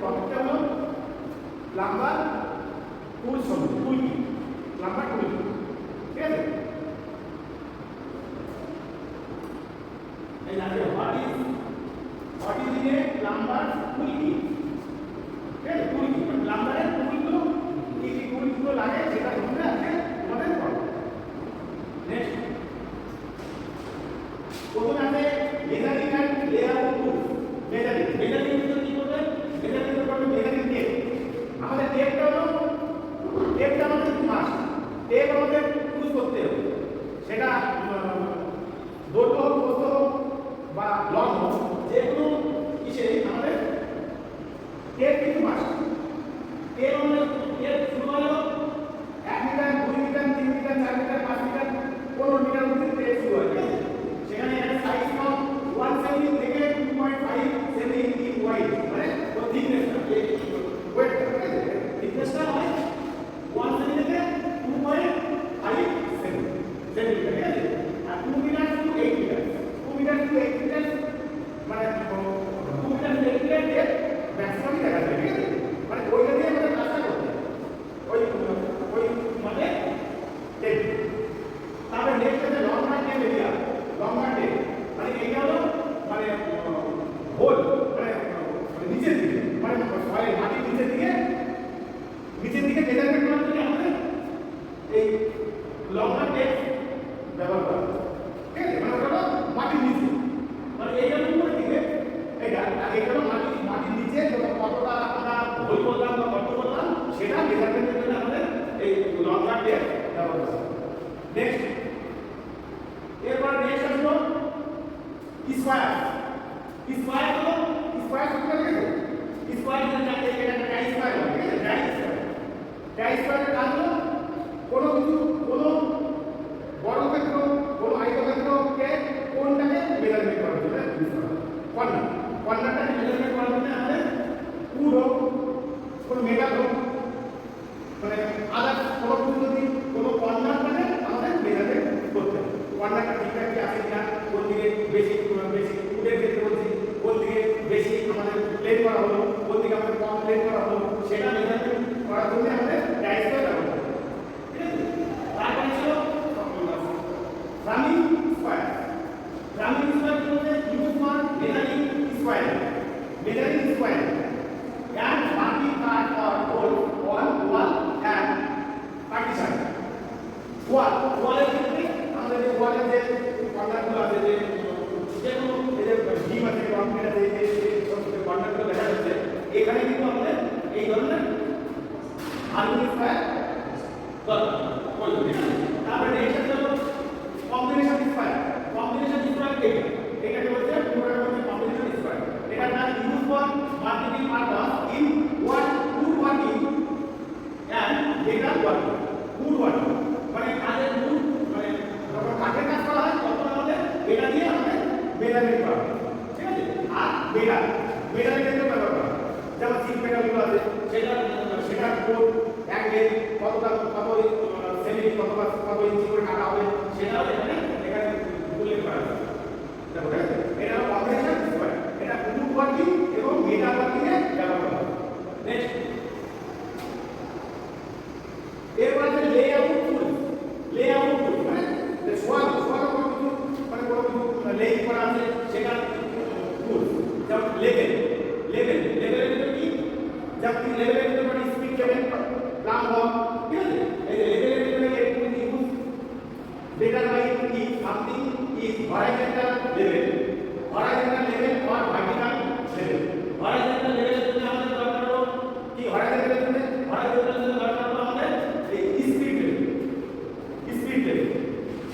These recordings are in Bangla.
টপিকটা হলো প্লাম্বার টুল সম্বন্ধে, টুল কি, প্লাম্বার টুল কি, ঠিক আছে? এই না হোয়াট ইজ এ প্লাম্বার টুল কি, ঠিক আছে? টুল কি মানে প্লাম্বারের টুলগুলো কি কি টুলগুলো লাগে সেটা সম্বন্ধে আজকে তোমাদের পড়ব। নেক্সট প্রথমে আছে measuring and layout tool. Measuring কি করবে? মেজারিং করবে মেজারিং টেপ। আমাদের টেপটা হলো টেপটা আমাদের মাস্ট, টেপ আমাদের ইউজ করতে হবে, সেটা দৈর্ঘ্য হোক, প্রস্থ হোক বা লং হোক, যে কোনো কিসে আমাদের টেপ কিন্তু মাস্ট। টেপ আমাদের টেপ শুরু হলো 1 metre, 2 metre, 3 metre, 4 metre, 5 metre, 15 metre অবধি টেপ শুরু হয়, ঠিক আছে? সেখানে একটা সাইজ ফ্রম 1 সেমি থেকে 2.5 সেমি ইন ওয়াইড, মানে ও থিকনেসটা ওয়েট, ঠিক আছে? থিকনেসটা হয় 1 সেমি থেকে 2.5 সেমি, ঠিক আছে? আর 2 metre to 8 metre, 2 metre to 8 metre মানে 2 metre to 8 metre tape maximum দেখা যায়, ঠিক আছে? মানে ওইটা দিয়ে আমাদের কাজটা করতে ওই মানে টেপ। তারপরে নেক্সট আছে লম্বা টেপ এরিয়া। লম্বা টেপ মানে এইটা হলো মানে হোল, মানে নিচের দিকে, মানে সয়েল মাটির নিচের দিকে মেজারমেন্ট করার জন্য আমাদের এই লম্বা টেপ ব্যবহার করা হয়, ঠিক আছে? মানে ওটা মাটির নিচে, মানে এইটা উপরের দিকে, এটা হলো মাটির নিচে কতটা আমরা হোল করলাম বা কত করলাম সেটা মেজারমেন্টের জন্য আমাদের এই লম্বা টেপ ব্যবহার করা হয়। নেক্সট এরপর নেক্সট আসলো স্কয়ার। স্কয়ার হলো স্কয়ার সূত্র, ঠিক আছে? স্কয়ার যেটা এটা ডাই স্কয়ার হয়, ঠিক আছে? ডাই স্কয়ারের কাজ হলো কোনো কিছু, কোনো বড় ক্ষেত্র, কোনো আয়তক্ষেত্রকে কোণটাকে মেজারমেন্ট করার জন্য ইউজ করা হয়। কর্নারটাকে মেজারমেন্ট করার জন্য আমাদের উড হোক, কোনো মেটাল হোক, মানে আদার্স কোনো কিছু যদি কোনো কর্নার মানে আমাদের মেজারমেন্ট করতে হবে। কর্নারটা ঠিকঠাক কি আছে কিনা, কোন দিকে বেশি উডের ক্ষেত্রে বলছি, কোন দিকে বেশি আমাদের প্লেন করা হলো, কোন দিকে আমাদের কম প্লেন করা হলো, সেটা মেজারমেন্ট করার জন্য আমাদের ডাই স্কয়ার ব্যবহার করতে হবে, ঠিক আছে? তারপরে ছিল রানিং স্কয়ার। রানিং স্কয়ার বলতে use for measuring square, measuring square and marking card or hole on wall and partition. ওয়ালের ক্ষেত্রে আমাদের যে ওয়ালের যে কর্নারগুলো আছে, যে কোনো এই যে ডিম আছে, কংক্রিট আছে, এই যে কর্নারগুলো দেখা যাচ্ছে, এখানে কিন্তু আমাদের এই ধরনের মার্কিং স্কয়ার দরকার পড়বে। তারপরে নেক্সট হলো কম্বিনেশন স্কয়ার। কম্বিনেশন স্কয়ার এটাকে বলছে পুরোটা হচ্ছে কম্বিনেশন স্কয়ার। এটা না use for marking purpose in wood working and metal working. wood working মানে কাঠের wood, মানে যখন কাঠের কাজ করা হয় তখন আমাদের এটা দিয়ে আমাদের মেজারমেন্ট করা হয়, ঠিক আছে? আর মেটালের ক্ষেত্রে ব্যবহার করা হয়, যেমন সিট মেটালগুলো আছে, সেটা কোণ, অ্যাঙ্গেল, কত সেমি, কত ইঞ্চি করে কাটা হবে, সেটাও এখানে উল্লেখ করা আছে। দেখো, ঠিক আছে? এটা হলো কম্বিনেশন স্কয়ার। এটা wood working এবং মেটাল ওয়ার্কিং এ ব্যবহার করা হয়। নেক্সট এরপর আছে লেআউট টুল। লেআউট টুল মানে সোয়াল কোনো কিছু, মানে কোনো কিছু লেইং করা আছে সেটা টুল। যেমন লেভেলের ভিতরে কি, যেমন লেভেলের ভিতরে মানে স্পিড লেভেল, প্লাম্ব, ঠিক আছে? এই লেভেলের ভিতরে এই টুল use determine if something is horizontal level or vertical level. horizontal level এর জন্য আমাদের দরকার হলো কি, horizontal এর জন্য দরকার হলো আমাদের এই স্পিড লেভেল,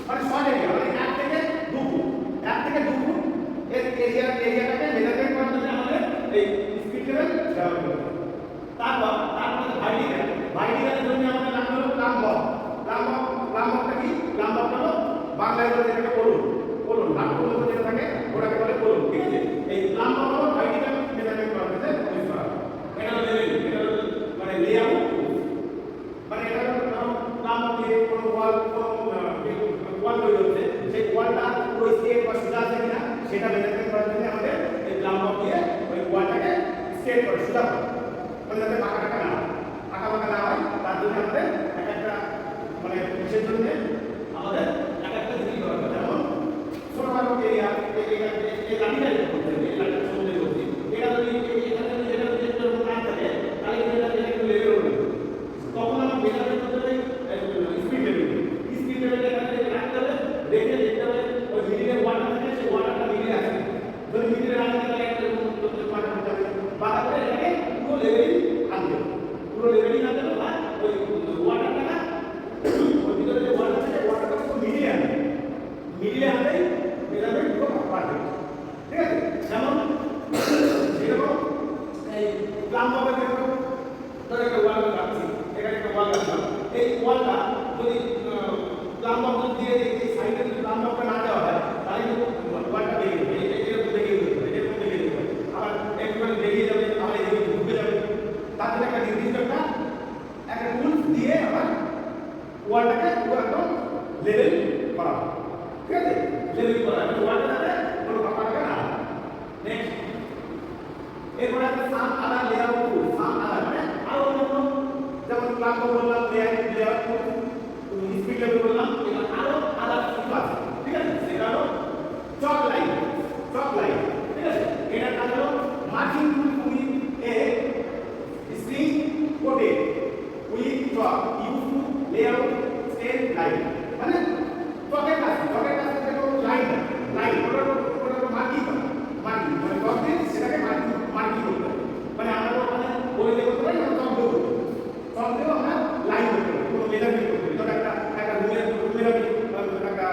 মানে শর্ট এরিয়া, মানে 1 থেকে 2 ফুট এর এরিয়াটাকে মেজারমেন্ট করার জন্য আমাদের এই স্পিড লেভেল ব্যবহার করতে হবে। তারপর ভার্টিক্যালের জন্য আমাদের নাম হলো প্লাম্বটা কি, প্লাম্বটা হলো বাংলায় বলে যেটাকে কোলন, নাটকগুলো যেটা থাকে ওটাকে বলে কোলন, ঠিক আছে? এই প্লাম্বটা হলো ভার্টিক্যাল মেজারমেন্ট করার জন্য ইউজ করা হয়। এটা হলো লেভেল, এটা হলো মানে লেআউট, মানে এটা হলো প্লাম্ব দিয়ে কোনো ওয়াল তৈরি হচ্ছে, সেই ওয়ালটা পুরো স্ট্রেট বা সোজা আছে কিনা সেটা মেজারমেন্ট করার জন্য আমাদের এই প্লাম্ব দিয়ে ওই ওয়ালটাকে স্ট্রেট করে সোজা করে মানে যাতে পাকা টাকা না হয়, পাকা পাকা না হয় তার জন্য আমাদের এক একটা মানে বিশেষ জন্য আমাদের এক একটা জিনিস দরকার। যেমন ছোটখাটো এরিয়া এই লাঠিটা করতে হবে, এই লাঠিটা সমুদ্রে করতে এটা যদি এখানে যদি এটা যদি একটু না থাকে তাহলে কিন্তু এটা একটু লেভেল হবে, তখন আমরা বেলারের মধ্যে স্পিড লেভেল এখানে রাখতে হবে, দেখে দেখতে হবে ওই মিডিলের ওয়াটার থাকে সেই ওয়াটারটা মিডিলে আছে, যদি মিডিলে না থাকে তাহলে একটা ওয়াটার থাকে বা তাহলে এটাকে পুরো লেভেলই আনতে হবে, পুরো লেভেলই আনতে হবে বা ওই ওয়াটারটা না ওই ভিতরে যে ওয়াটার থাকে ওয়াটারটা পুরো মিডিলে আনলেই বেলারের পুরো পারবে। ঠিক আছে, যেমন যেরকম এই প্লাম্বারের ক্ষেত্রে ধরে একটা ওয়াল রাখছি, এখানে একটা ওয়াল রাখলাম, এই ওয়ালটা যদি প্লাম্বার দিয়ে এই সাইডে যদি প্লাম্বারটা না দেওয়া হয় তাহলে কিন্তু ওয়ালটা বেরিয়ে যাবে, এরকম বেরিয়ে যাবে, এরকম বেরিয়ে যাবে, আবার একটুখানি বেরিয়ে যাবে, আবার এদিকে ঢুকে যাবে। তার জন্য একটা নির্দিষ্ট একটা টুল দিয়ে আবার ওয়ালটাকে পুরো একদম লেভেল করা হয়। ঠিক আছে, লেভেল করা হয় ওয়ালটা যাতে কোনো ফাঁকা টাকা না হয়। নেক্সট এরপরে একটা সাম আলাদা লেয়ার টুল, সাম আলাদা মানে আরো অন্য যেমন প্লাম্বার বললাম লেয়ার টুল, স্পিড লেভেল বললাম, এবার আরো আলাদা কিছু আছে। ঠিক আছে, সেটা হলো চক লাইন, চক লাইন। ঠিক আছে, এটা কাজ হলো marking tool with a string coated with chalk use to lay out stain line, মানে চকের কাছে যেটা লাইন লাইন ওটা মার্কিং করা, মার্কিং মানে চক দিয়ে সেটাকে মার্কিং করতে হবে, মানে আমরা ওখানে বলে দিয়ে করতে পারি আমরা চক দেবো, চক দিয়েও আমরা লাইন করতে পারি, কোনো মেজারমেন্ট করতে পারি, ধরো একটা রুমের একটা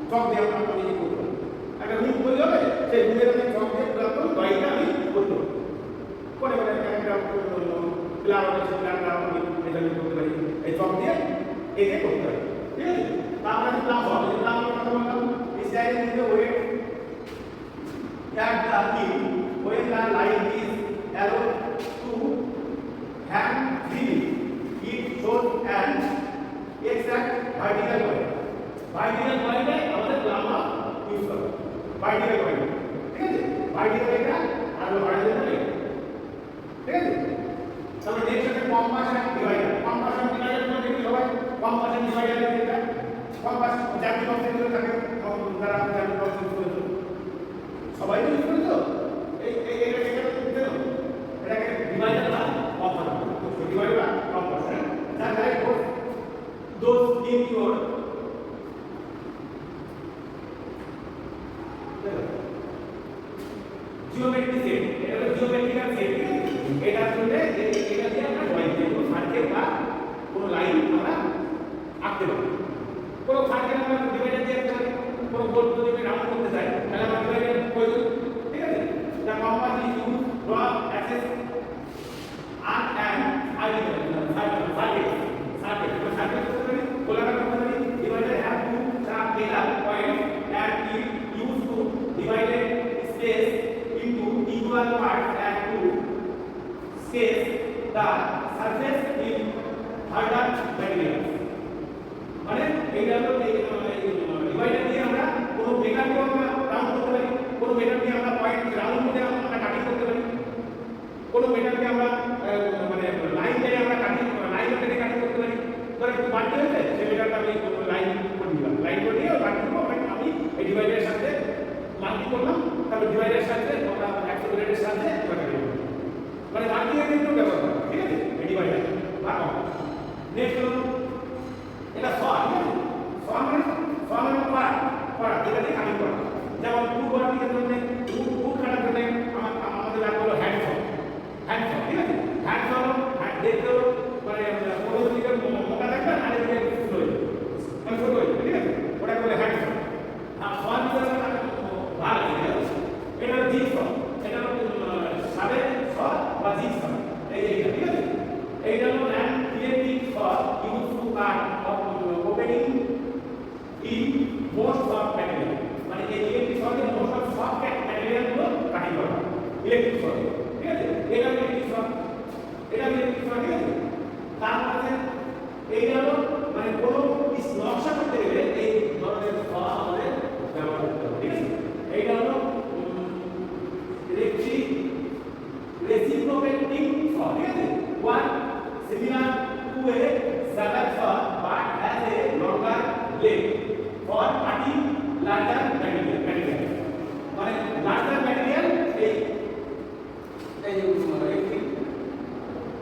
চক দিয়ে আমরা করতে পারি, একটা রুম তৈরি হবে সেই রুমের আমি চক দিয়ে পুরো লাইনটা আমি করতে পারি, করে একটা প্লান হবে সেই প্লানটা আমি মেজারমেন্ট করতে পারি এই চক দিয়ে একে করতে পারি। ঠিক আছে, তারপরে প্লান হবে, প্লান কথা বললাম is there in the way that the team when the line is arrow to hand freely it shows an exact vertical line, vertical line আমাদের প্লাম্বার ইউজ করবে vertical line। ঠিক আছে, vertical এটা আর horizontal line। ঠিক আছে, তাহলে নেক্সট আছে কম্পাশন ডিভাইডার, কম্পাশন ডিভাইডার মানে কি সবাই কম্পাশন ডিভাইডার এটা কম্পাশন জাতীয় কনসেপ্ট থাকে যারা জাতীয় কনসেপ্ট করেছে সবাই ইউজ করে তো এটাকে ডিভাইডার না কম্পাশন divider কম্পাশন that like those in your geometry set, এটা হলো জিওমেট্রিক্যাল সেট। এটা আসলে এটা দিয়ে আমরা ড্রয়িং করব, সার্কেল বা কোনো লাইন আমরা আঁকতে পারি, কোনো সার্কেল আমরা ডিভাইডার দিয়ে আঁকতে পারি, কোনো গোল যদি আমি রাউন্ড করতে চাই তাহলে আমরা ডিভাইডার প্রয়োজন। ঠিক আছে, the compass is used to draw axis and circle করতে পারি, গোলাকার করতে পারি। Divider have two sharp metal points and it used to divide space into equal parts and to scale the surface in harder materials, মানে এইটা হলো ডিভাইডার দিয়ে আমরা কোনো মেটালকে আমরা রাউন্ড করতে পারি, কোনো মেটাল দিয়ে আমরা পয়েন্ট রাউন্ড করে আমরা কাটিং করতে পারি, কোনো মেটালকে আমরা মানে লাইন দিয়ে আমরা কাটিং লাইন করে কাটিং করতে পারি। ধর একটু বাড়তি হয়েছে সেই মেটালটা আমি লাইন করে দিলাম, লাইন করে দিয়ে বাড়তি আমি এই ডিভাইডারের সাথে মার্কিং করলাম, তারপর ডিভাইডারের সাথে আমরা অ্যাক্সেলারেটরের সাথে মানে মার্কিং এর ক্ষেত্রেও ব্যবহার করা। ঠিক আছে, এই ডিভাইডার বা কম্পাস। নেক্সট হলো এটা স, স মানে পাড়া এটা দিয়ে কাটিং করা, যেমন টু ওয়ার্কিংয়ের জন্য টু কাটার জন্য আমাদের লাগবে হলো হ্যান্ড স। ঠিক আছে, হ্যান্ড স হলো দেখতে হলো মানে কোনো দিকে মোটা থাকবে আর এদিকে ছোট হয়ে যাবে, মানে ছোট হয়ে যাবে। ঠিক আছে, ওটা বলে হ্যান্ড স। আর স ভিতরে ভাগ আছে, এটা হলো জিগ স, এটা হলো সাবে স বা জিগ স, এইটা। ঠিক আছে, এইটা হলো an electric saw use to cut opening in most soft material, মানে এই ইলেকট্রিক সকে মোস্ট অফ সফট ম্যাটেরিয়াল গুলো কাটিং করা হয় ইলেকট্রিক সকে। ঠিক আছে, এটা ইলেকট্রিক সক, এটা ইলেকট্রিক সক। ঠিক আছে, তারপর আছে এইটা হলো মানে কোনো নকশা করতে গেলে এই ধরনের স আমাদের ব্যবহার করতে হবে। ঠিক আছে, এইটা হলো রেসিপ্রোকেটিং স, saw, ঠিক আছে? One similar to a Zagat saw but has a longer blade for cutting larger material. মানে larger material এই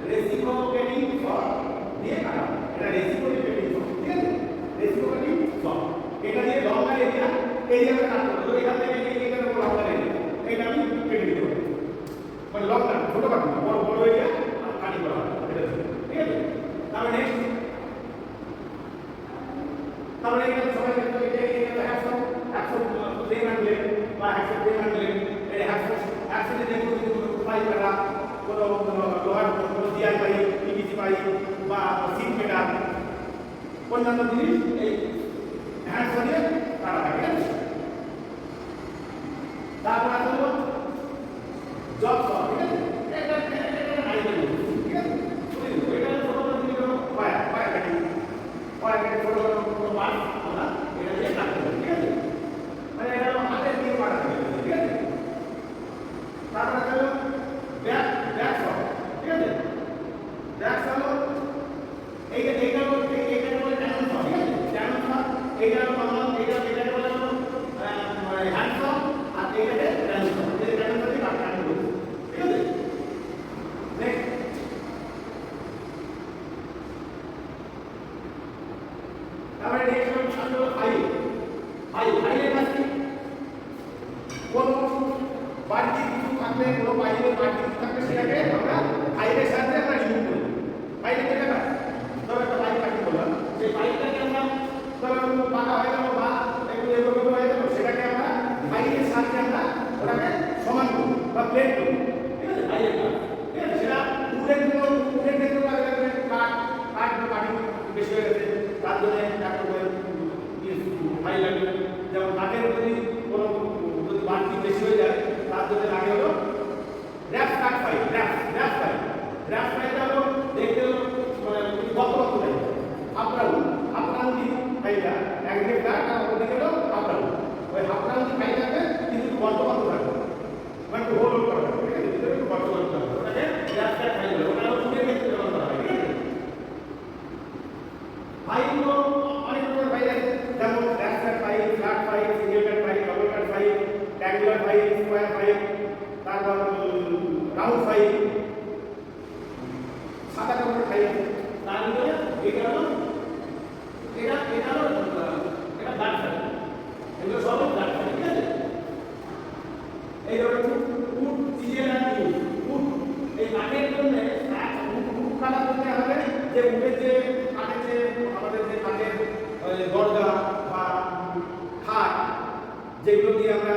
রেসিপ্রোকেটিং স দিয়ে কাটা হয়। এটা রেসিপ্রোকেটিং স, ঠিক আছে? রেসিপ্রোকেটিং স এটা দিয়ে লম্বা এরিয়াটা কাট করব। এখান থেকে এখানে লম্বা এরিয়া এটা আমি কেটে দিতে পারি, মানে লম্বা ছোট কাটবো না, বড় বড় এরিয়া কাটিং করা হয়, ঠিক আছে? তাহলে নেক্সট তাহলে এখানে সবাই দেখতে এটা 100 ফ্রেম আনলে বা 100 ফ্রেম আনলে এই 100 যে কোনো পাইপ কাটা কোনো লোহার কোনো জিআই পাইপ, পিভিসি পাইপ বা সিট মেটাল অন্যান্য জিনিস এই হ্যান্ড দিয়ে কাটা হয়, ঠিক আছে? তারপর আসলে জব সহ, ঠিক আছে? এটা আইডিয়া, ঠিক আছে? এটা ছোট ছোট পায়া কাটি ছোট ছোট পার্ট আমরা এটা দিয়ে কাটতে পারি, ঠিক আছে? মানে এটা হাতে দিয়ে কাটতে হবে, ঠিক আছে? তারপর আসলে ব্যাক সহ, ঠিক আছে? ব্যাক সহ এইটা বলে ট্যানন সহ, ঠিক আছে? ট্যানন সহ এইটা নরমাল এটা বলে হ্যান্ড সহ আর এইটাতে ট্যানন সহ, এই ট্যানন সহ দিয়ে কাটতে হবে, ঠিক আছে? নেক্সট তারপরে নেক্সট হলো ফাইলের কাজ কি? কোন বাড়তি কিছু থাকলে কোনো ফাইলের বাড়তি কিছু থাকলে সেটাকে আমরা ফাইলের সাথে আমরা রিমুভ করি। ফাইলের যেটা কাজ, ধরো একটা ফাইল কাটি করলাম, সেই ফাইলটাকে আমরা ধরো পাকা হয়ে গেল বা একটু এগোনো হয়ে গেল, সেটাকে আমরা ফাইলের সাথে আমরা ওটাকে সমান করি বা প্লেট করি, ঠিক আছে? ফাইলের কাজ, ঠিক আছে? সেটা উডের ক্ষেত্রে কাটিং বেশি হয়ে গেছে, তার জন্য একটা ফাইল লাগবে। যেমন কাঠের যদি কোনো যদি বাড়তি বেশি হয়ে যায় তার জন্য লাগে হলো র্যাপ কাট ফাইল, র্যাপ ফাইলটা হলো দেখতে হলো মানে কত টাইপ আপরাউন্ড ফাইলটা একদিকে ফ্ল্যাট আর অন্যদিকে হলো আপরাউন্ড। ওই আপরাউন্ড ফাইল থাকবে কিন্তু কত থাকবে, মানে হোল করা হবে, ঠিক আছে? ভিতরে কত থাকবে, ওটাকে র্যাপ কাট ফাইল বলে। ওটা হলো ফুটের ক্ষেত্রে ব্যবহার করা হয়, ঠিক আছে? ফাইলগুলো অনেক রকমের ফাইল আছে, যেমন rasp file, flat file, single cut file, double cut file, triangular file, square file, তারপর রাউন্ড ফাইল, সাদা কাপড়ের ফাইল। তার ভিতরে এটা হলো ব্ল্যাক ফাইল, এগুলো সব ব্ল্যাক ফাইল, ঠিক আছে? এই ধরো উড সিজন আর উড এই কাঠের জন্য উড কাটা করতে হবে যে উডের যে কাঠের যে আমাদের যে কাঠের দরজা বা খাট যেগুলো দিয়ে আমরা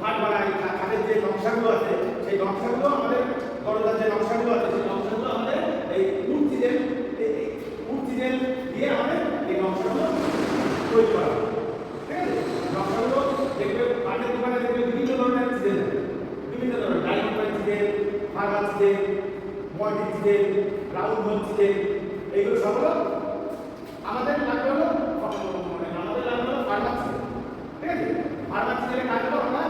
খাট বানাই, খাটের যে নকশাগুলো আছে সেই নকশাগুলো আমাদের দরজার যে নকশাগুলো আছে সেই নকশাগুলো আমাদের এই উড সিজন দিয়ে আমাদের এই নকশাগুলো তৈরি করা হবে, ঠিক আছে? নকশাগুলো দেখবে কাঠের দোকানে দেখবে বিভিন্ন ধরনের সিজন আছে, বিভিন্ন ধরনের diamond season, farmer season, multi season, round hole season, এইগুলো সব হলো আমাদের লাগবে হলো ফার্মার সিজন, ঠিক আছে? ফার্মার সিজনের কাজ হলো আমরা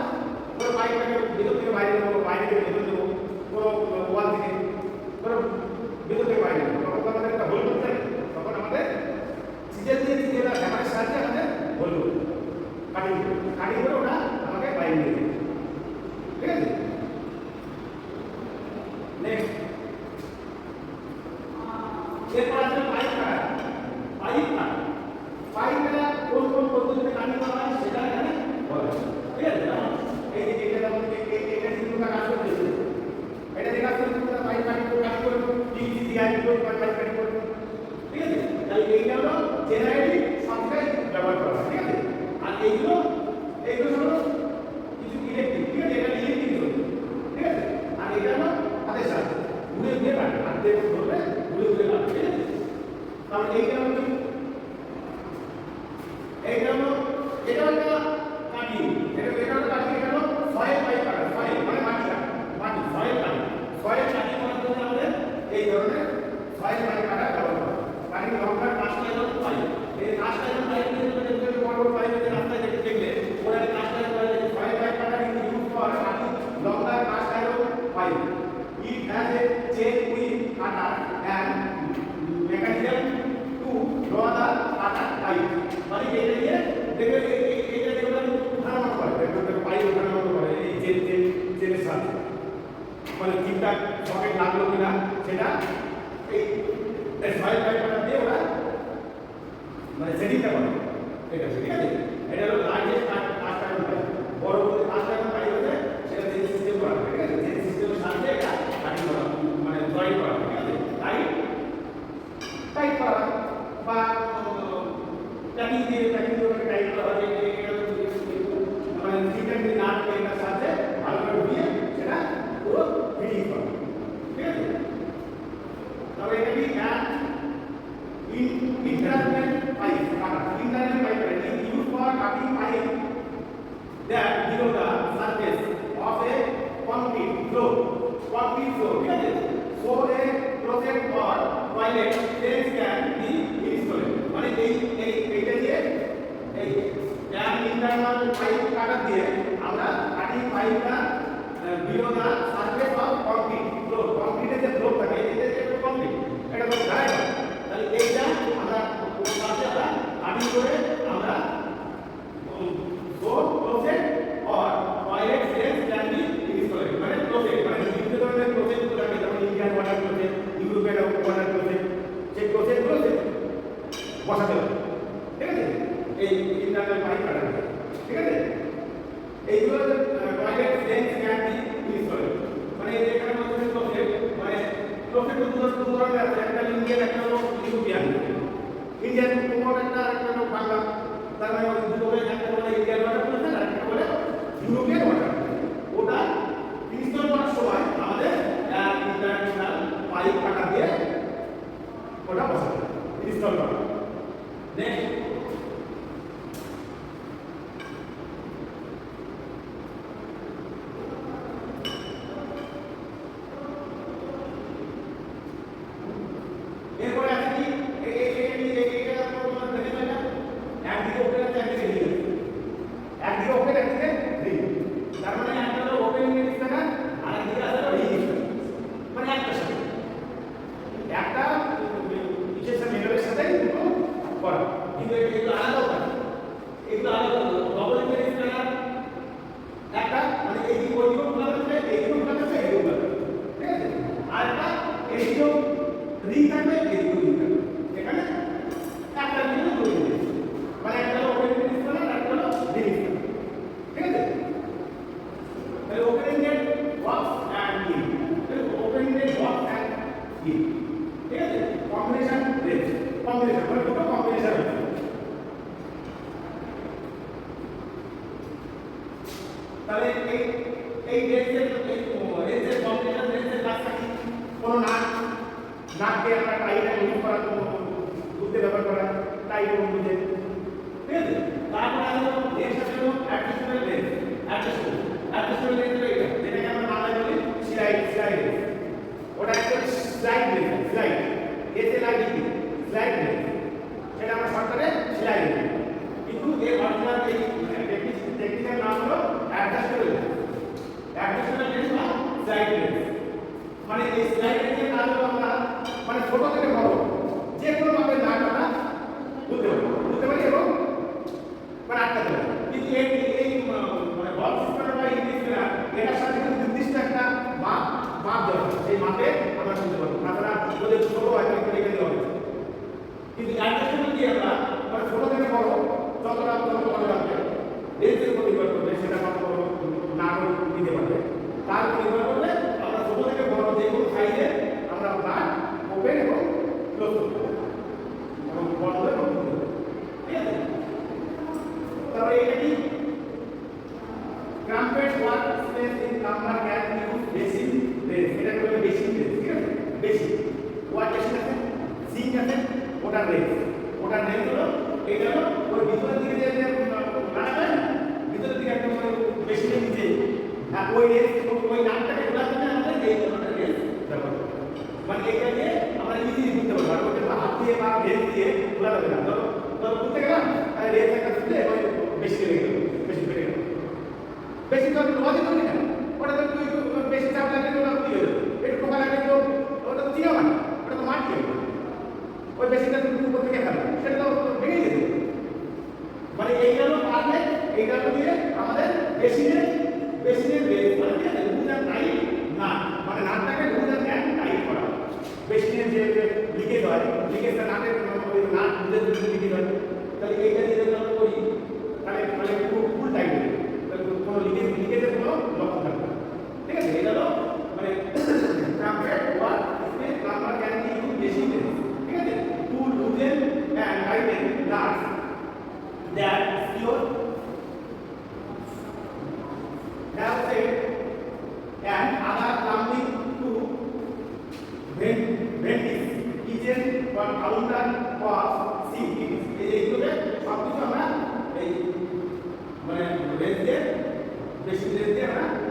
কোনো পাইপটাকে ভিতর থেকে বাইরে দেবো, বাইরে থেকে ভেতর দেবো, কোনো ওয়াল থেকে কোনো ভিতর থেকে বাইরে দেবো, তখন আমাদের একটা হোল করতে হবে। তখন আমাদের সিজনের হ্যামারের সাহায্যে আমাদের হোল করতে হবে, কাটিং করে ওটা আমাকে বাইরে নিয়ে দেবে, ঠিক আছে? নেক্সট এরপর আসলে পাইপ কাটা কোন পদ্ধতিতে কাটিং করা হয় সেটা এখানে বলা আছে, ঠিক আছে? এই যে এটা যেমন এটা কিন্তু কাজ করতেছে, এটা দেখা যাচ্ছে পুরো পাইপ কাটিং করে পিভিসি দিয়ে পাইপ কাটিং করে, ঠিক আছে? তাই এইটা হলো জেনারেলি সবটাই ব্যবহার করা হয়, ঠিক আছে? আর এইগুলো হলো কিছু ইলেকট্রিক, ঠিক আছে? এটা ইলেকট্রিক হলো, ঠিক আছে? আর এটা হলো হাতের সাথে ঘুরে কাটে, হাত দিয়ে ধরবে ঘুরে কাটে, ঠিক আছে? তাহলে এইটা হলো এটা হলো কাটিং, এটা হলো সয়েল পাইপ কাটা, সয়েল মানে মাটি সয়েল কাটিং করার জন্য আমাদের এই ধরনের সয়েল পাইপ কাটা ব্যবহার করা হয়। কাটিং লম্বার কাজটা হলো পাইপ, এই কাজটা হলো পাইপ দিয়ে যদি বড় পাইপের রাস্তায় দেখলে ওরা কাজটা হলো সয়েল পাইপ কাটা কিন্তু ইউজ করা হয় মাটি লম্বার কাজটা হলো pipe, it has a chain with cutter and mechanism to draw the cutter pipe মানে এটা দিয়ে দেখবে এটা দিয়ে ওরা উঠানো করে দেখবে পাইপ উঠানো করে এই চেনের সাথে মানে ঠিকঠাক সকেট লাগলো কিনা সেটা এই সয়েল পাইপটা দিয়ে ওরা মানে সেটিংটা করে এটা ঠিক আছে এটা হলো লার্জেস্ট কাস্ট আয়রন পাইপ বড় বড় কাস্ট আয়রন পাইপ হচ্ছে সেটা যে সিস্টেম করা ঠিক আছে যে সিস্টেমের সাথে এটা কাটিং করা মানে জয়েন করা ঠিক আছে টাইট করা বা প্যাকিং দিয়ে টাইট করা যে মানে ঠিকঠাক যদি না থাকে এটার সাথে ভালো করে দিয়ে সেটা পুরো ফিটিং করা ঠিক আছে তবে এটা কি internal pipe is used for cutting pipe that below the surface of a concrete floor ঠিক আছে so a closet or toilet drains can be installed মানে এইটা দিয়ে এই internal pipe কাটা দিয়ে আমরা cutting pipe-টা below the surface of concrete floor concrete যে ফ্লোর থাকে এটা একটা concrete এটা তো ঢালাই তাহলে এইটা আমরা সাথে আমরা কাটিং করে আমরা closet or toilet drain can be install মানে ক্লোজেট মানে বিভিন্ন ধরনের ক্লোজেট গুলো থাকে যেমন Indian water closet European water closet সেই ক্লোজেট গুলো বসাতে হবে ঠিক আছে এই ইন্টারনাল পাইপ কাটা ঠিক আছে এইগুলো toilet drain can be install মানে এখানে মধ্যে ক্লোজেট মানে ক্লোজেট দুটো ধরনের আছে একটা ইন্ডিয়ান একটা হলো ইউরোপিয়ান ইন্ডিয়ান কোমর একটা হলো বাংলা তার মানে দুটো হয়ে একটা বলে ইন্ডিয়ান ওয়াটার ক্লোজেট আর একটা বলে ইউরোপিয়ান ওয়াটার ওটা ইনস্টল করার সময় আমাদের ইন্টারন্যাশনাল পাইপ কাটা দিয়ে ওটা বসাতে ইনস্টল করা নেক্সট এরপরে আছে কি একদিকে ওপেন একদিকে রিং তার মানে একটা হলো ওপেন স্থান আর একদিকে আছে রিং মানে একটা সাথে একটা বিশেষ মেটালের সাথে দুটো করা কিন্তু এগুলো আলাদা এগুলো আলাদা ডবল স্থান একটা মানে এইদিকে ওইদিকে খোলা থাকবে এইদিকে খোলা থাকবে এইদিকে খোলা থাকবে ঠিক আছে আর একটা এইদিকে রিং থাকবে এইদিকে রিং থাকবে এখানে একটা রিং দুটো মানে একটা ওপেন স্থান আর একটা হলো রিং ঠিক আছে তাহলে ওপেনিং এর বক্স এন্ড ইন ওপেনিং এর বক্স এন্ড ইন ঠিক আছে কম্বিনেশন রেঞ্জ কম্বিনেশন মানে দুটো কম্বিনেশন আছে তাহলে এই রেঞ্জের কম্বিনেশন রেঞ্জের কাজটা কি কোনো নাটকে আমরা টাইট ইউজ করা বুঝতে ব্যবহার করা টাইট বুঝে ঠিক আছে তারপরে আসলে নেক্সট আছে হলো অ্যাডজাস্টেবল রেঞ্জ অ্যাডজাস্টেবল রেঞ্জ হলো এটা যেটাকে আমরা বাংলায় বলি স্লাইড রেঞ্জ ওটা একটা স্লাইড রেঞ্জ স্লাইড এতে লাগে কি স্লাইড রেঞ্জ এটা আমরা শর্টকাটে স্লাইড রেঞ্জ কিন্তু এর অরিজিনাল এই টেকনিক্যাল নাম হলো অ্যাডজাস্টেবল রেঞ্জ অ্যাডজাস্টেবল রেঞ্জ বা স্লাইড রেঞ্জ মানে এই স্লাইড রেঞ্জের কাজ হলো আমরা মানে ছোট থেকে বড় যে কোনো ভাবে না কাটা বুঝতে পারি এবং মানে আটকাতে পারি কিন্তু এই মানে বল সিস্টেম বা ইংলিশরা এটার সাথে কিন্তু নির্দিষ্ট একটা মাপ দেওয়া সেই মাপে আমরা শুনতে পারবো তাছাড়া যদি ছোট হয় তাহলে রেখে দেওয়া হবে কিন্তু অ্যাডজাস্টেবল কি আমরা মানে ছোট থেকে বড় যতটা বড় রাখবে রেঞ্জের উপর নির্ভর করবে সেটা কত বড় না নিতে পারবে তার উপর নির্ভর করবে আমরা ছোট থেকে বড় যে কোনো সাইজে আমরা নাট ওপেন এবং ক্লোজ করতে পারবো এবং বন্ধ এবং ঠিক আছে তাহলে এটা কি cramped work space in plumber can use basin wrench এটা বলে বেসিন রেঞ্জ ঠিক আছে বেসিন ওয়ার্ক বেসিন আছে সিঙ্ক আছে ওটার রেঞ্জ হলো এটা হলো ওই ভিতরের দিকে যে লাগাবে ভিতরের দিকে একটা বেসিনের নিচে ওই রেঞ্জ ওই নাটটাকে খোলাতে আমাদের এই ধরনের রেঞ্জ ব্যবহার করতে মানে এটা দিয়ে আমরা ইজিলি বুঝতে পারবো আর ওটা হাত দিয়ে বা রেঞ্জ দিয়ে খোলা যাবে না ধরো বুঝতে গেলাম রেঞ্জ একটা দিতে ওই বেশি লেগে গেল বেশি বেড়ে গেল বেশি তো লজিক করি না ওটা তো বেশি চাপ লাগলে ওটা কি হয়ে যাবে একটু and other plumbing to ventilations, kitchen or counter or sink. এইগুলো সবকিছু আমরা এই মানে রেঞ্জ দিয়ে বেশি রেঞ্জ দিয়ে আমরা